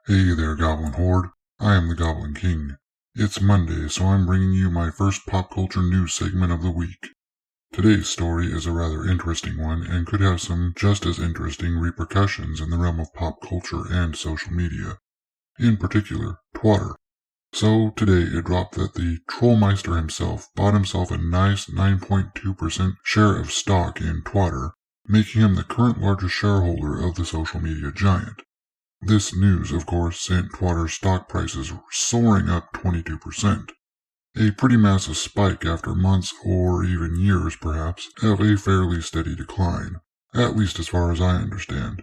Hey there, Goblin Horde. I am the Goblin King. It's Monday, so I'm bringing you my first pop culture news segment of the week. Today's story is a rather interesting one and could have some just as interesting repercussions in the realm of pop culture and social media. In particular, Twatter. So today it dropped that the Trollmeister himself bought himself a nice 9.2% share of stock in Twatter, making him the current largest shareholder of the social media giant. This news, of course, sent Twatter's stock prices soaring up 22%. A pretty massive spike after months, or even years perhaps, of a fairly steady decline, at least as far as I understand.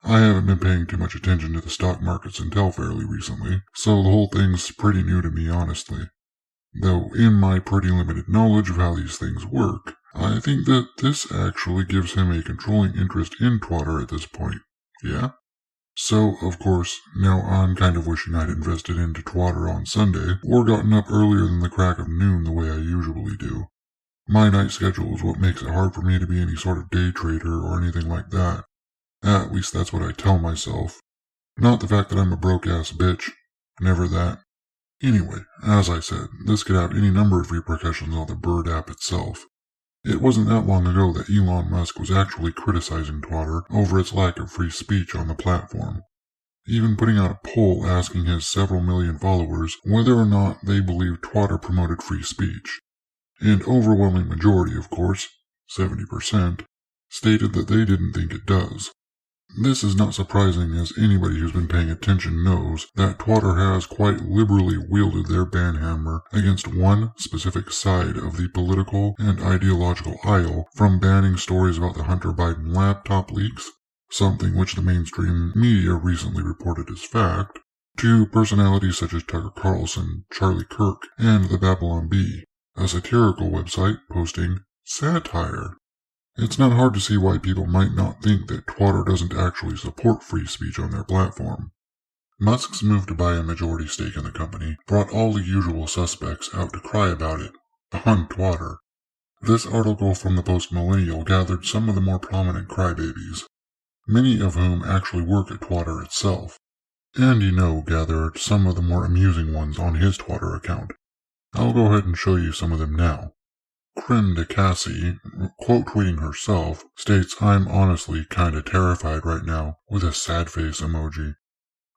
I haven't been paying too much attention to the stock markets until fairly recently, so the whole thing's pretty new to me, honestly. Though in my pretty limited knowledge of how these things work, I think that this actually gives him a controlling interest in Twatter at this point. Yeah? So, of course, now I'm kind of wishing I'd invested into Twatter on Sunday, or gotten up earlier than the crack of noon the way I usually do. My night schedule is what makes it hard for me to be any sort of day trader or anything like that. At least that's what I tell myself. Not the fact that I'm a broke-ass bitch. Never that. Anyway, as I said, this could have any number of repercussions on the Bird app itself. It wasn't that long ago that Elon Musk was actually criticizing Twatter over its lack of free speech on the platform, even putting out a poll asking his several million followers whether or not they believed Twatter promoted free speech. An overwhelming majority, of course, 70%, stated that they didn't think it does. This is not surprising, as anybody who's been paying attention knows that Twatter has quite liberally wielded their banhammer against one specific side of the political and ideological aisle, from banning stories about the Hunter Biden laptop leaks, something which the mainstream media recently reported as fact, to personalities such as Tucker Carlson, Charlie Kirk, and the Babylon Bee, a satirical website posting satire. It's not hard to see why people might not think that Twatter doesn't actually support free speech on their platform. Musk's move to buy a majority stake in the company brought all the usual suspects out to cry about it, on Twatter. This article from the Post-Millennial gathered some of the more prominent crybabies, many of whom actually work at Twatter itself, and gathered some of the more amusing ones on his Twatter account. I'll go ahead and show you some of them now. Creme de Cassie, quote-tweeting herself, states, "I'm honestly kinda terrified right now," with a sad face emoji.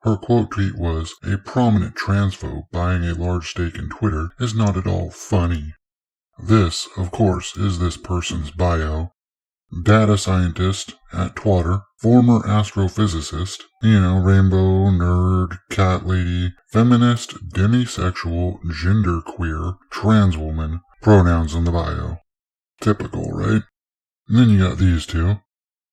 Her quote tweet was, "A prominent transphobe buying a large stake in Twitter is not at all funny." This, of course, is this person's bio. Data scientist at Twatter, former astrophysicist, rainbow, nerd, cat lady, feminist, demisexual, genderqueer, trans woman, pronouns in the bio. Typical, right? And then you got these two.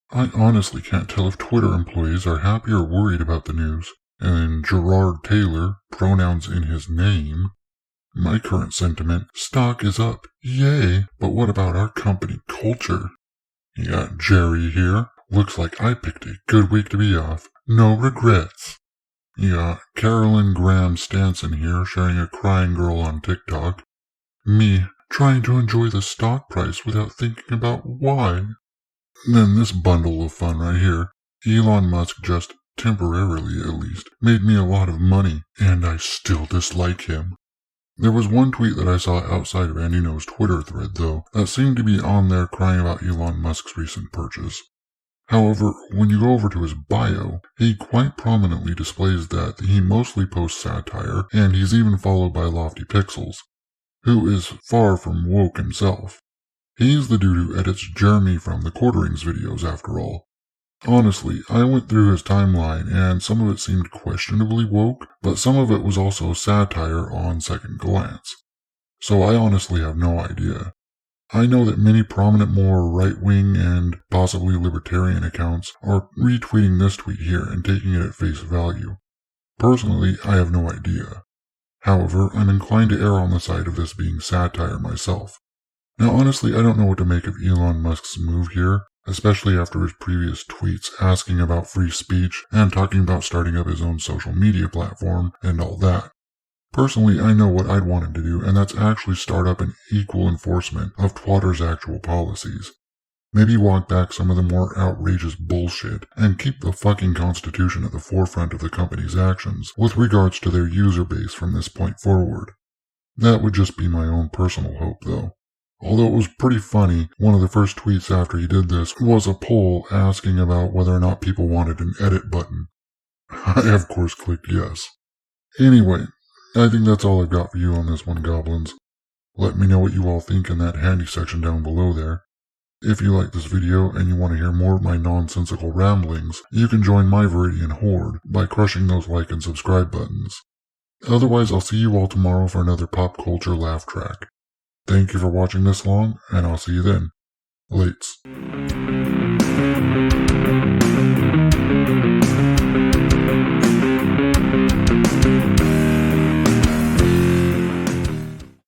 "I honestly can't tell if Twitter employees are happy or worried about the news." And then Gerard Taylor, pronouns in his name. "My current sentiment, stock is up, yay, but what about our company culture?" You got Jerry here. "Looks like I picked a good week to be off. No regrets." You got Carolyn Graham Stanson here sharing a crying girl on TikTok. "Me, trying to enjoy the stock price without thinking about why." Then this bundle of fun right here. "Elon Musk just, temporarily at least, made me a lot of money, and I still dislike him." There was one tweet that I saw outside of Andy No's Twitter thread, though, that seemed to be on there crying about Elon Musk's recent purchase. However, when you go over to his bio, he quite prominently displays that he mostly posts satire, and he's even followed by Lofty Pixels, who is far from woke himself. He's the dude who edits Jeremy from the Quarterings videos, after all. Honestly, I went through his timeline, and some of it seemed questionably woke, but some of it was also satire on second glance. So I honestly have no idea. I know that many prominent more right-wing and possibly libertarian accounts are retweeting this tweet here and taking it at face value. Personally, I have no idea. However, I'm inclined to err on the side of this being satire myself. Now honestly, I don't know what to make of Elon Musk's move here, especially after his previous tweets asking about free speech and talking about starting up his own social media platform and all that. Personally, I know what I'd want him to do, and that's actually start up an equal enforcement of Twatter's actual policies. Maybe walk back some of the more outrageous bullshit and keep the fucking Constitution at the forefront of the company's actions with regards to their user base from this point forward. That would just be my own personal hope, though. Although it was pretty funny, one of the first tweets after he did this was a poll asking about whether or not people wanted an edit button. I, of course, clicked yes. Anyway, I think that's all I've got for you on this one, Goblins. Let me know what you all think in that handy section down below there. If you like this video and you want to hear more of my nonsensical ramblings, you can join my Viridian Horde by crushing those like and subscribe buttons. Otherwise, I'll see you all tomorrow for another pop culture laugh track. Thank you for watching this long, and I'll see you then. Lates.